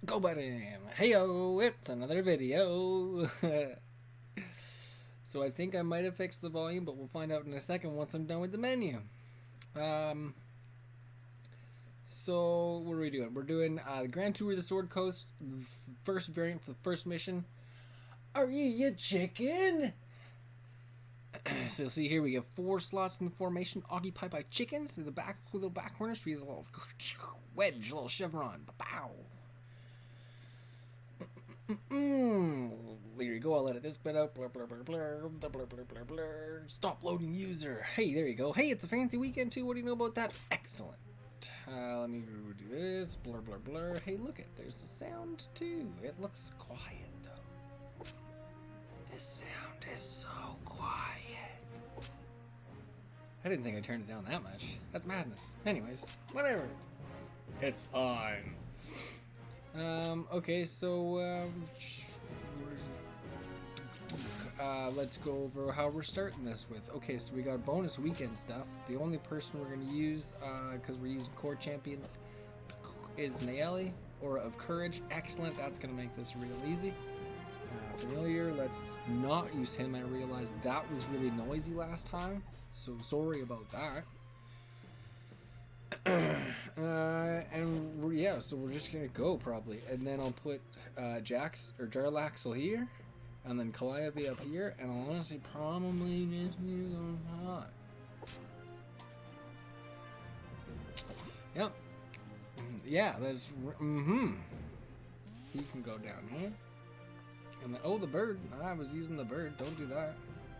Go button! Heyo, it's another video. So I think I might have fixed the volume, but we'll find out in a second once I'm done with the menu. Um, so what are we doing? We're doing the Grand Tour of the Sword Coast, first variant for the first mission. Are you a chicken? So you'll see here we have 4 slots in the formation occupied by chickens. The back little back corners for a little wedge, a little chevron. Pow. There you go. I'll edit this bit out. Blur, blur, blur, blur, blur, blur, blur, blur, blur. Stop loading user. Hey, there you go. Hey, it's a fancy weekend too. What do you know about that? Excellent. Let me do this. Blur, blur, blur. Hey, look it. There's a sound too. It looks quiet though. This sound is so quiet. I didn't think I turned it down that much. That's madness. Anyways, whatever. It's fine. Okay, so let's go over how we're starting this with. Okay, so we got bonus weekend stuff. The only person we're going to use, because we're using core champions, is Naeli, Aura of Courage. Excellent, that's going to make this real easy. Familiar, let's not use him. I realized that was really noisy last time, so sorry about that. And yeah, so we're just gonna go probably, and then I'll put Jax or Jarlaxle here, and then Calliope up here, and I'll honestly probably just move on hot. Yep. Yeah, that's He can go down here, and then, oh, the bird. I was using the bird. Don't do that.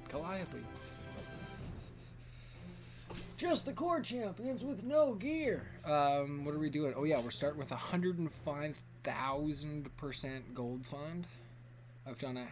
Calliope. Just the core champions with no gear. What are we doing? Oh yeah, we're starting with 105,000% gold fund. I've done a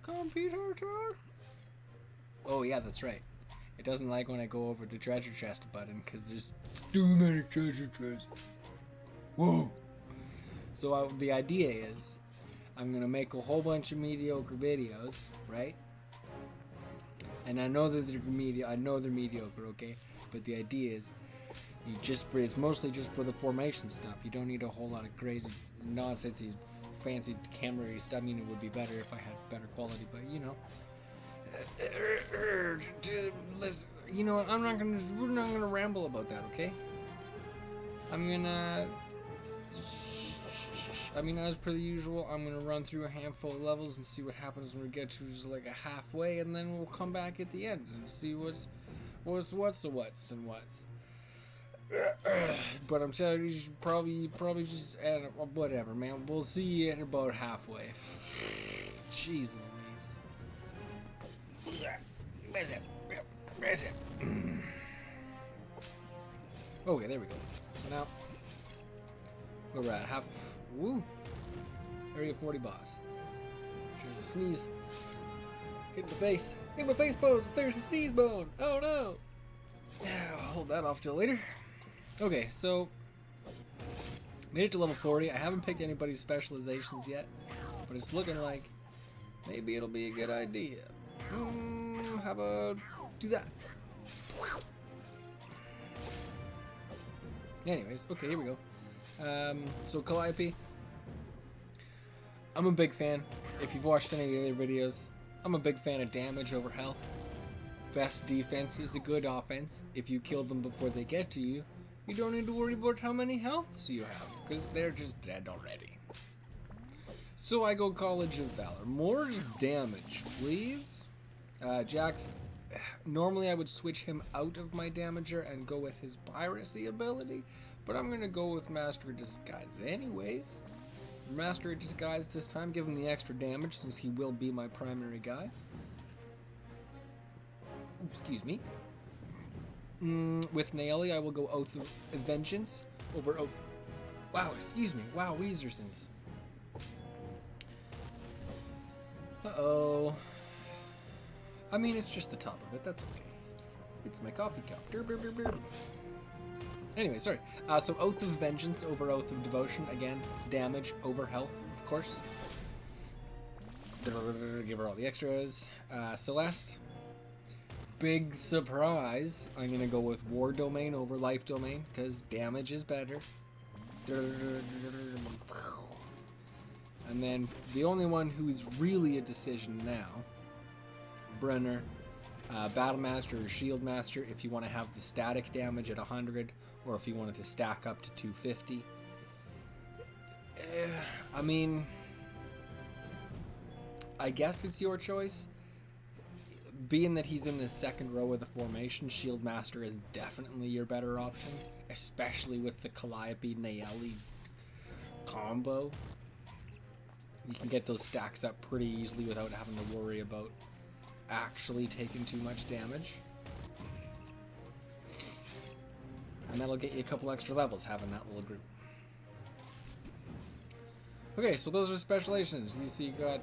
computer tour. Oh yeah, that's right. It doesn't like when I go over the treasure chest button because there's too many treasure chests. Whoa. So the idea is, I'm gonna make a whole bunch of mediocre videos, right? And I know that they're mediocre, okay? But the idea is, it's mostly just for the formation stuff. You don't need a whole lot of crazy, nonsensey, fancy camera stuff. I mean, it would be better if I had better quality, but you know. Listen, you know what? We're not gonna ramble about that, okay? As per the usual, I'm going to run through a handful of levels and see what happens when we get to just like a halfway, and then we'll come back at the end and see what's and what's. But I'm telling you, you should probably just, whatever, man. We'll see you at about halfway. Jeez Louise. Where's it? Okay, there we go. So now, we're at half. Woo! Area 40 boss. There's a sneeze. Hit the face. Hit my face bones. There's a sneeze bone. Oh no! I'll hold that off till later. Okay, so made it to level 40. I haven't picked anybody's specializations yet, but it's looking like maybe it'll be a good idea. How about do that? Anyways, okay, here we go. So Calliope, I'm a big fan. If you've watched any of the other videos, I'm a big fan of damage over health. Best defense is a good offense. If you kill them before they get to you, you don't need to worry about how many healths you have, because they're just dead already. So I go College of Valor. More damage, please. Jax, normally I would switch him out of my damager and go with his piracy ability, but I'm gonna go with Master of Disguise anyways. Master of Disguise this time, give him the extra damage since he will be my primary guy. Excuse me. With Naeli, I will go Oath of Vengeance over Oath. Wow, excuse me. Wow, Weezersons. Uh-oh. I mean, it's just the top of it. That's okay. It's my coffee cup. Anyway, sorry. So Oath of Vengeance over Oath of Devotion. Again, damage over health, of course. Give her all the extras. Celeste. Big surprise. I'm going to go with War Domain over Life Domain, because damage is better. And then the only one who's really a decision now, Brenner, Battle Master or Shield Master, if you want to have the static damage at 100, or if you want it to stack up to 250. I mean, I guess it's your choice. Being that he's in the second row of the formation, Shield Master is definitely your better option, especially with the Calliope Nayeli combo. You can get those stacks up pretty easily without having to worry about actually taking too much damage. And that'll get you a couple extra levels having that little group. Okay, so those are specializations. You see, you got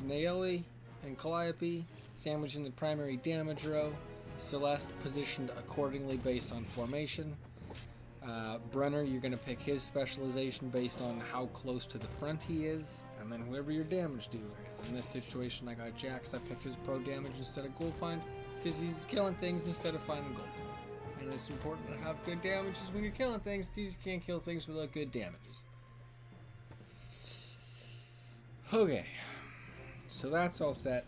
Nayeli and Calliope sandwiched in the primary damage row. Celeste positioned accordingly based on formation. Brenner, you're going to pick his specialization based on how close to the front he is, and then whoever your damage dealer is. In this situation, I got Jax. I picked his pro damage instead of gold find because he's killing things instead of finding gold. And it's important to have good damages when you're killing things because you can't kill things without good damages. Okay, so that's all set.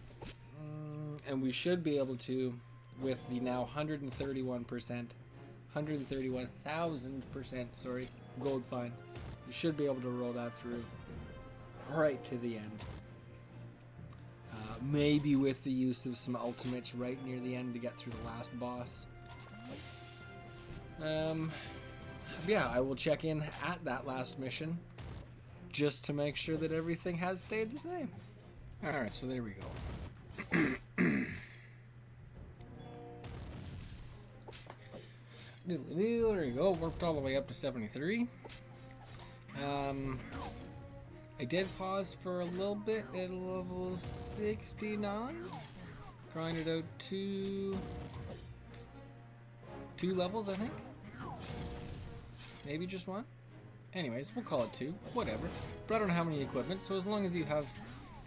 And we should be able to, with the now 131,000%, sorry, gold find, you should be able to roll that through right to the end. Maybe with the use of some ultimates right near the end to get through the last boss. Yeah, I will check in at that last mission just to make sure that everything has stayed the same. Alright, so there we go. There we go, worked all the way up to 73. I did pause for a little bit at level 69. Grinded out two levels, I think. Maybe just one. Anyways, we'll call it 2. Whatever. But I don't know how many equipment, so as long as you have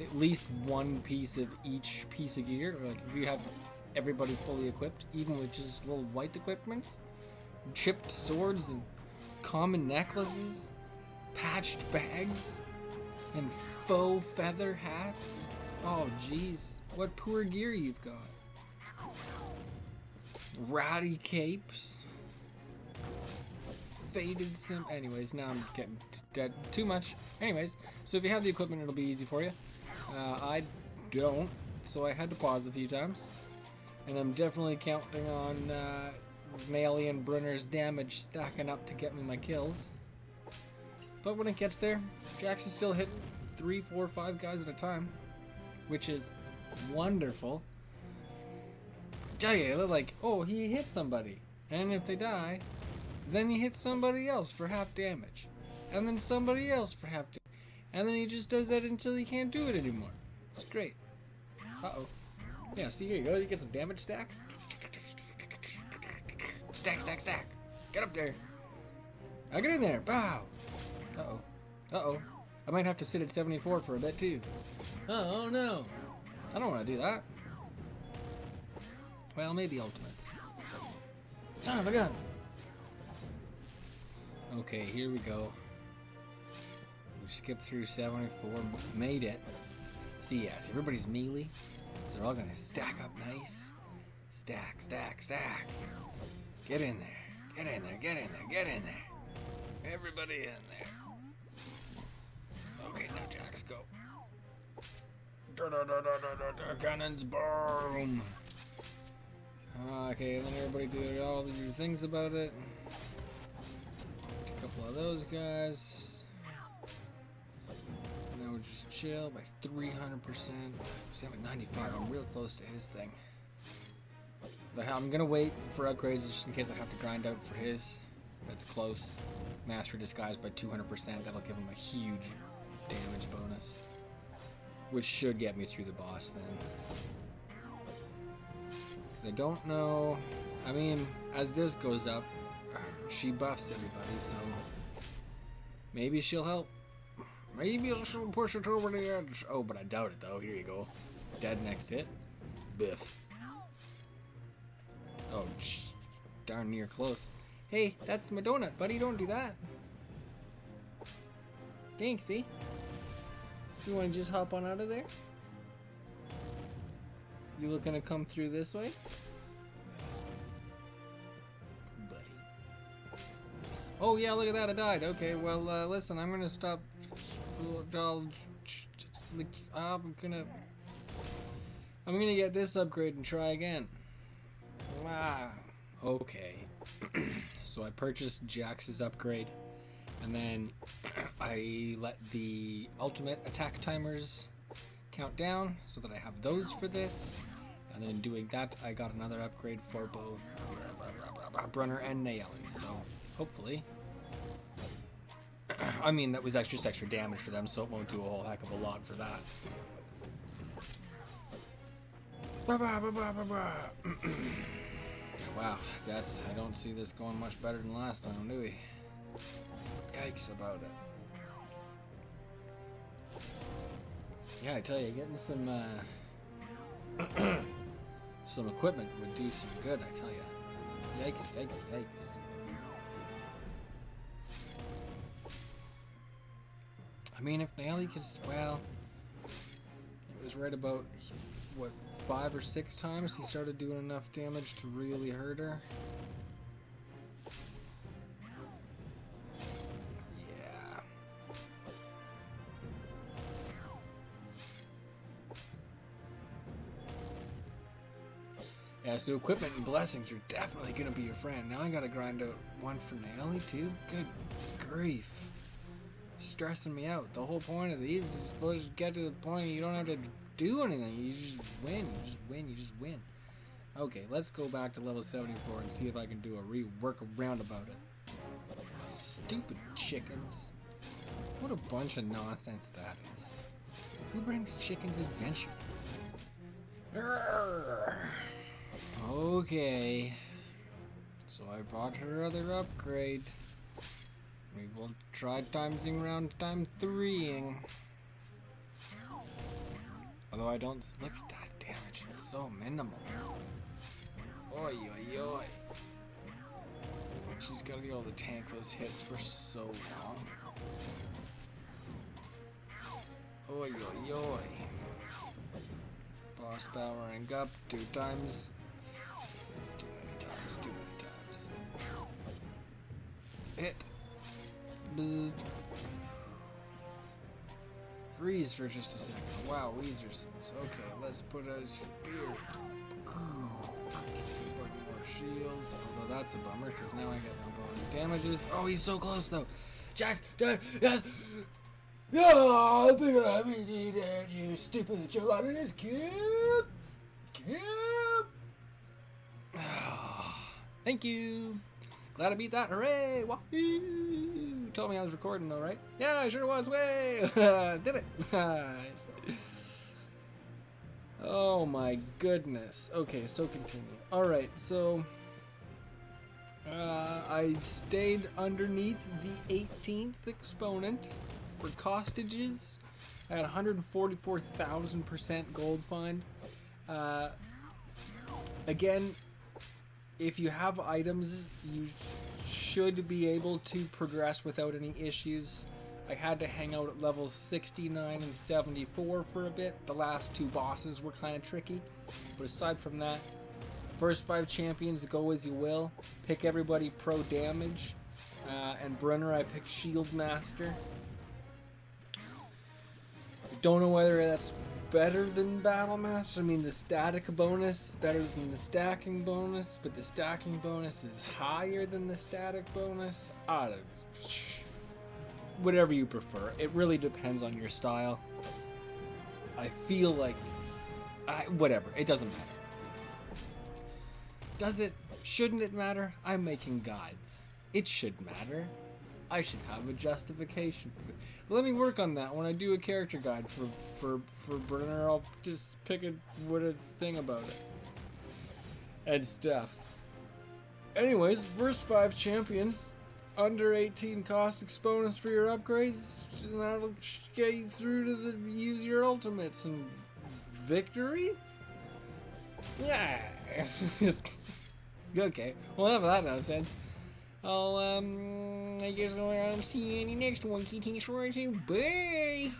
at least one piece of each piece of gear, or like if you have everybody fully equipped, even with just little white equipments, chipped swords and common necklaces, patched bags, and faux feather hats. Oh jeez, what poor gear you've got. Ratty capes. Faded sim. Anyways, now I'm getting dead too much. Anyways, so if you have the equipment, it'll be easy for you. I don't, so I had to pause a few times. And I'm definitely counting on Nayeli and Brenner's damage stacking up to get me my kills. But when it gets there, Jax is still hitting 3, 4, 5 guys at a time, which is wonderful. Tell you, they're like, oh, he hit somebody, and if they die, then he hits somebody else for half damage, and then somebody else for half damage, and then he just does that until he can't do it anymore. It's great. Uh-oh. Yeah, see, here you go. You get some damage stacks. Stack, stack, stack. Get up there. I'll get in there. Bow. Uh-oh. Uh-oh. I might have to sit at 74 for a bit, too. Oh, no. I don't want to do that. Well, maybe ultimate. Son of a gun. Okay, here we go. We skipped through 74, made it. See, yes, everybody's melee, so they're all gonna stack up nice. Stack, stack, stack. Get in there. Get in there, get in there, get in there. Everybody in there. Okay, now Jax, go. Cannons, boom. Okay, then everybody do all your things about it. A couple of those guys. And now we're just chill by 300%. See, I'm at 95. I'm real close to his thing. But I'm gonna wait for upgrades just in case I have to grind out for his. That's close. Master Disguise by 200%. That'll give him a huge damage bonus, which should get me through the boss then. I don't know. I mean, as this goes up, she buffs everybody, so maybe she'll help. Maybe she'll push it over the edge. Oh, but I doubt it though. Here you go. Dead next hit. Biff. Oh, darn near close. Hey, that's my donut, buddy. Don't do that. Thanks, eh? You want to just hop on out of there? You looking to come through this way? Buddy. Oh yeah, look at that, I died. Okay, well, listen, I'm gonna stop. I'm gonna get this upgrade and try again. Okay. So I purchased Jax's upgrade, and then I let the ultimate attack timers count down so that I have those for this. And then doing that, I got another upgrade for both Brunner and Naeli. So hopefully, I mean, that was just extra damage for them, so it won't do a whole heck of a lot for that. Wow, guess I don't see this going much better than last time, do we? Yikes about it. Yeah, I tell you, getting some equipment would do some good, I tell you. Yikes, yikes, yikes. I mean, if Naeli could, well, it was right about, what, 5 or 6 times he started doing enough damage to really hurt her. Yeah. Yeah, so equipment and blessings are definitely gonna be your friend. Now I gotta grind out one for Naeli too? Good grief. Stressing me out. The whole point of these is supposed to get to the point you don't have to do anything. You just win. You just win. You just win. Okay, let's go back to level 74 and see if I can do a rework around about it. Stupid chickens. What a bunch of nonsense that is. Who brings chickens adventure? Urgh. Okay. So I bought her other upgrade. We will try timesing round time 3ing. Although I don't look at that damage, it's so minimal. Oi oi oi. She's gotta be able to tank those hits for so long. Oi oi oi. Boss powering up 2 times. Too many times, too many times. Hit. Bzz. Freeze for just a second. Wow, Weezers. Okay, let's put a spear. More shields. Although that's a bummer, because now I get no bonus damages. Oh, he's so close though. Jax, Jax, yes! No, I've been having that, you stupid gelatinous cube! Cube! Thank you! Glad I beat that, hooray! Wahoo! Told me I was recording though, right? Yeah, I sure was, way! Did it! Oh my goodness. Okay, so continue. Alright, so I stayed underneath the 18th exponent for costages. I had 144,000% gold find. Again, if you have items, you should be able to progress without any issues. I had to hang out at levels 69 and 74 for a bit. The last 2 bosses were kind of tricky. But aside from that, first 5 champions, go as you will. Pick everybody pro damage. And Brunner, I picked Shield Master. Don't know whether that's better than Battle Master. I mean, the static bonus is better than the stacking bonus, but the stacking bonus is higher than the static bonus. Whatever you prefer. It really depends on your style. I feel like... whatever. It doesn't matter. Does it? Shouldn't it matter? I'm making guides. It should matter. I should have a justification for it. Let me work on that when I do a character guide for Brunner. I'll just pick a thing about it and stuff. Anyways, first 5 champions, under 18 cost exponents for your upgrades, and that'll get you through to use your ultimates and victory. Yeah. Okay. Well, enough of that nonsense. I'll I guess I'll see you in the next one. Thanks for watching. Bye!